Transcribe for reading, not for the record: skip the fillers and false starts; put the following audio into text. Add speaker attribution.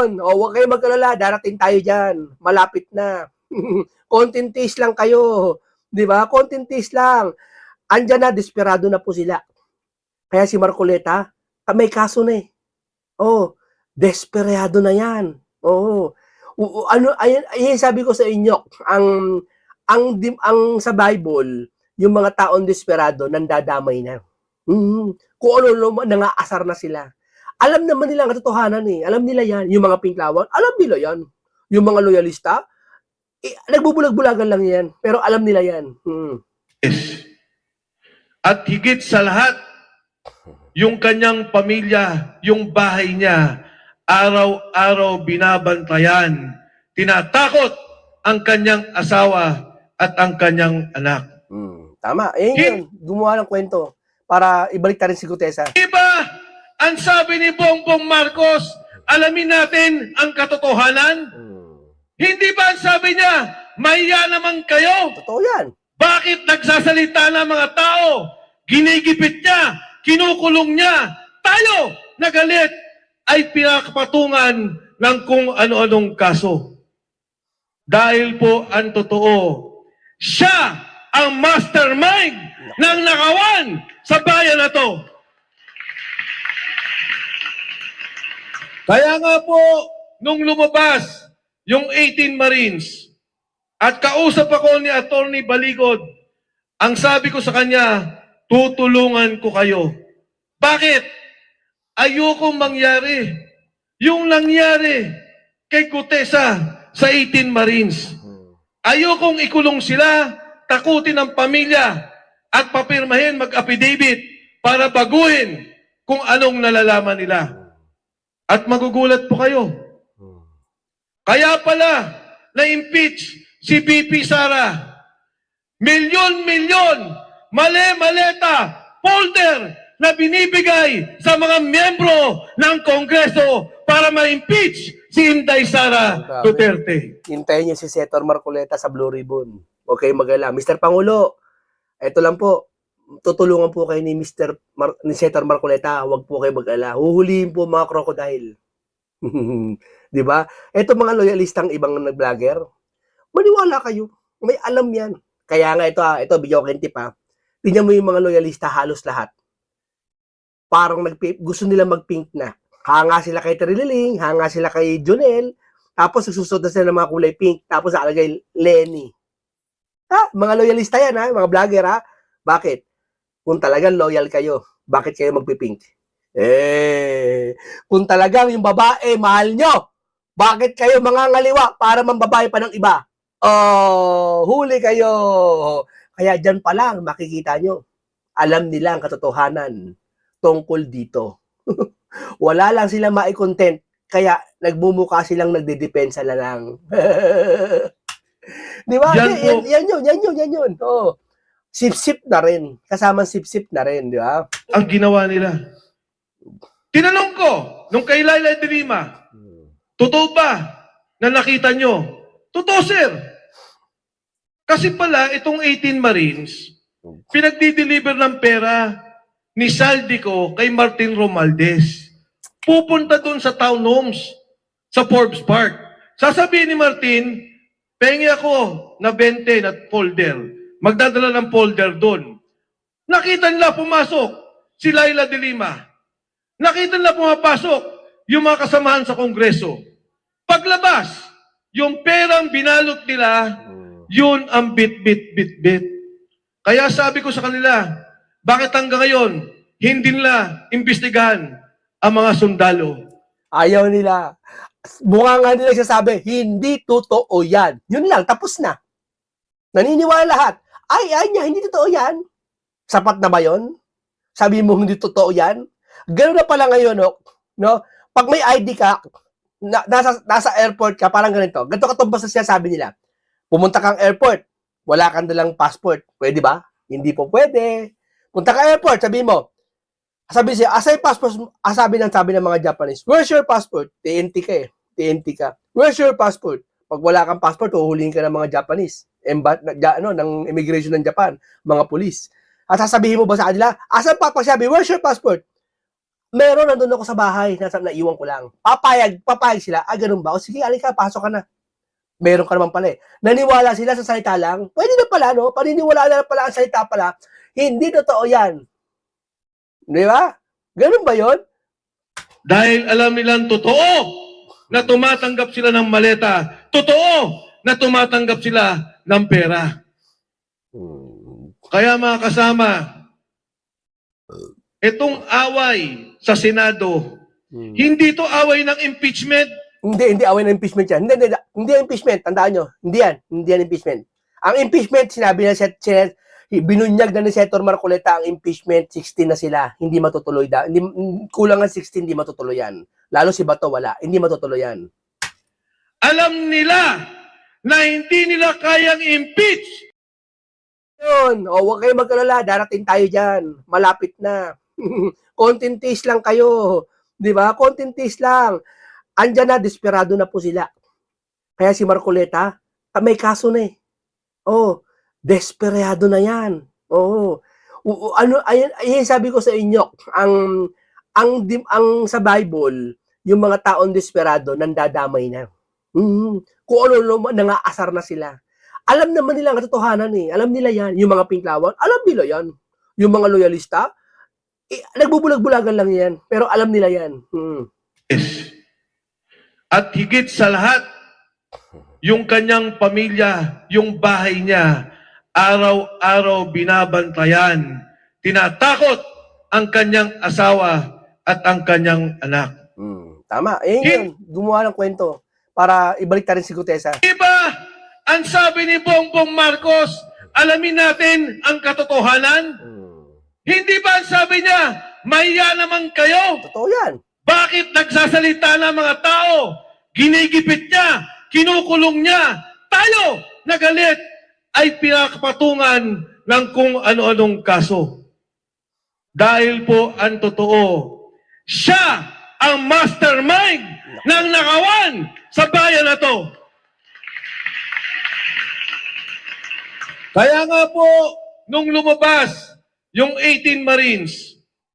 Speaker 1: yun. O, huwag kayong mag-alala, darating tayo dyan. Malapit na. Konting tiis lang kayo. Di ba? Konting tiis lang. Andyan na, desperado na po sila. Kaya si Marcoleta, may kaso na eh. Oh, desperado na yan. Oo. Ano, ayan sabi ko sa inyo, ang sa Bible, yung mga taong desperado, nandadamay na. Kung ano, nangaasar na sila. Alam naman nila ang katotohanan eh. Alam nila yan. Yung mga pinklawan, alam nila yan. Yung mga loyalista, nagbubulag-bulagan lang yan. Pero alam nila yan.
Speaker 2: Yes. At higit sa lahat, yung kanyang pamilya, yung bahay niya, araw-araw binabantayan. Tinatakot ang kanyang asawa at ang kanyang anak.
Speaker 1: Tama. Yun. Gumawa ng kwento para ibalik ta rin si Gutesa.
Speaker 2: Diba, ang sabi ni Bongbong Marcos, alamin natin ang katotohanan? Hindi ba ang sabi niya, mahiya naman kayo?
Speaker 1: Totoo yan.
Speaker 2: Bakit nagsasalita ng mga tao? Ginigipit niya, kinukulong niya. Tayo, nagalit, ay pinakapatungan ng kung ano-anong kaso. Dahil po ang totoo, siya ang mastermind ng nakawan sa bayan na to. Kaya nga po, nung lumabas yung 18 Marines at kausap ako ni Attorney Baligod, ang sabi ko sa kanya, tutulungan ko kayo. Bakit? Ayokong mangyari yung nangyari kay Gutesa sa 18 Marines. Ayokong ikulong sila, takutin ang pamilya at papirmahin mag-affidavit para baguhin kung anong nalalaman nila. At magugulat po kayo. Kaya pala na-impeach si BP Sara. Milyon-milyon, mali-maleta, folder na binibigay sa mga miyembro ng Kongreso para ma-impeach si Inday Sara Duterte.
Speaker 1: Hintayin niyo si Senator Marcoleta sa Blue Ribbon. Okay, mag-alala. Mr. Pangulo, ito lang po. Tutulungan po kayo ni ni Senator Marcoleta. Huwag po kayo mag-alala. Huhulihin po mga crocodile. Di ba? Ito mga loyalistang ibang nag-vlogger. Maniwala kayo. May alam yan. Kaya nga ito bigyan ko tip ha. Tingnan mo yung mga loyalista halos lahat. Parang gusto nila mag-pink na. Hanga sila kay Trililing, hanga sila kay Jonel, tapos nagsusot na sila ng mga kulay pink, tapos nakalagay Lenny. Mga loyalista yan ha, mga vlogger ha. Bakit? Kung talagang loyal kayo, bakit kayo magpipink? Kung talagang yung babae mahal nyo, bakit kayo mangangaliwa para mambabae pa ng iba? Huli kayo. Kaya dyan pa lang makikita nyo. Alam nila ang katotohanan tungkol dito. Wala lang sila mai-content. Kaya nagmumukha silang nagdedepensa na lang. Di ba? Yan yun. Sip-sip na rin. Kasamang sip-sip na rin, di ba?
Speaker 2: Ang ginawa nila. Tinanong ko, nung kay Laila de Lima, totoo ba na nakita nyo? Totoo, sir. Kasi pala, itong 18 Marines, pinagdi-deliver ng pera ni Saldico kay Martin Romualdez. Pupunta dun sa townhomes, sa Forbes Park. Sasabihin ni Martin, pengi ako na 20 na folder. Magdadala ng folder doon. Nakita nila pumasok si Laila de Lima. Nakita nila pumapasok yung mga kasamahan sa Kongreso. Paglabas, yung perang binalot nila, yun ang bit-bit-bit-bit. Kaya sabi ko sa kanila, bakit hanggang ngayon, hindi nila imbestigahan ang mga sundalo?
Speaker 1: Ayaw nila. Bunga nga nila sasabi, hindi totoo yan. Yun lang, tapos na. Naniniwala lahat. Ay niya, hindi totoo yan. Sapat na ba yun? Sabi mo, hindi totoo yan? Ganoon na pala ngayon, no? Pag may ID ka, nasa airport ka, parang ganito. Ganito katumbas na siya, sabi nila. Pumunta kang airport, wala kang dalang passport. Pwede ba? Hindi po pwede. Punta ka airport, sabi mo, sabi siya, asay passport, sabi ng mga Japanese, where's your passport? TNT ka eh. TNT ka. Where's your passport? Pag wala kang passport, uhulihin ka ng mga Japanese. Ng immigration ng Japan, mga police. At sasabihin mo ba sa kanila, asan pa? Pag sabi, where's your passport? Meron, nandun ako sa bahay, naiwan ko lang. Papayag sila. Ganun ba? O sige, alika, pasok ka na. Meron ka naman pala eh. Naniwala sila sa salita lang. Pwede na pala, no? Paniniwala na pala ang salita pala. Hindi totoo yan. Di ba? Ganun ba yon?
Speaker 2: Dahil alam nilang totoo na tumatanggap sila ng maleta. Totoo na tumatanggap sila ng pera. Kaya mga kasama, itong away sa Senado, hindi to away ng impeachment.
Speaker 1: Hindi away ng impeachment yan. Hindi yan impeachment. Tandaan nyo. Hindi yan impeachment. Ang impeachment, sinabi na binunyag na ni Senator Marcoleta ang impeachment, 16 na sila. Hindi matutuloy kulang ang 16, hindi matutuloy yan. Lalo si Bato, wala. Hindi matutuloy yan.
Speaker 2: Alam nila na hindi nila kayang impeach.
Speaker 1: Yun. O, huwag kayo mag-alala. Darating tayo dyan. Malapit na. Content taste lang kayo. Di ba? Content taste lang. Andyan na, desperado na po sila. Kaya si Marcoleta, may kaso na eh. Oh, desperado na yan. Oo. Ayan sabi ko sa inyo, ang sa Bible, yung mga taong desperado, nandadamay na. Kung ano, nangaasar na sila. Alam naman nila ang katotohanan eh. Alam nila yan. Yung mga pinklawan, alam nila yan. Yung mga loyalista, nagbubulag-bulagan lang yan. Pero alam nila yan.
Speaker 2: Yes. At higit sa lahat, yung kanyang pamilya, yung bahay niya, araw-araw binabantayan. Tinatakot ang kanyang asawa at ang kanyang anak.
Speaker 1: Tama. Yun. Gumawa ng kwento para ibalik na rin si Gutesa.
Speaker 2: Diba, ang sabi ni Bongbong Marcos, alamin natin ang katotohanan? Hindi ba ang sabi niya, mahiya naman kayo?
Speaker 1: Totoo yan.
Speaker 2: Bakit nagsasalita na mga tao? Ginigipit niya, kinukulong niya. Tayo, nagalit, ay pinakapatungan ng kung ano-anong kaso. Dahil po ang totoo, siya ang mastermind ng nakawan sa bayan na to. Kaya nga po, nung lumabas yung 18 Marines,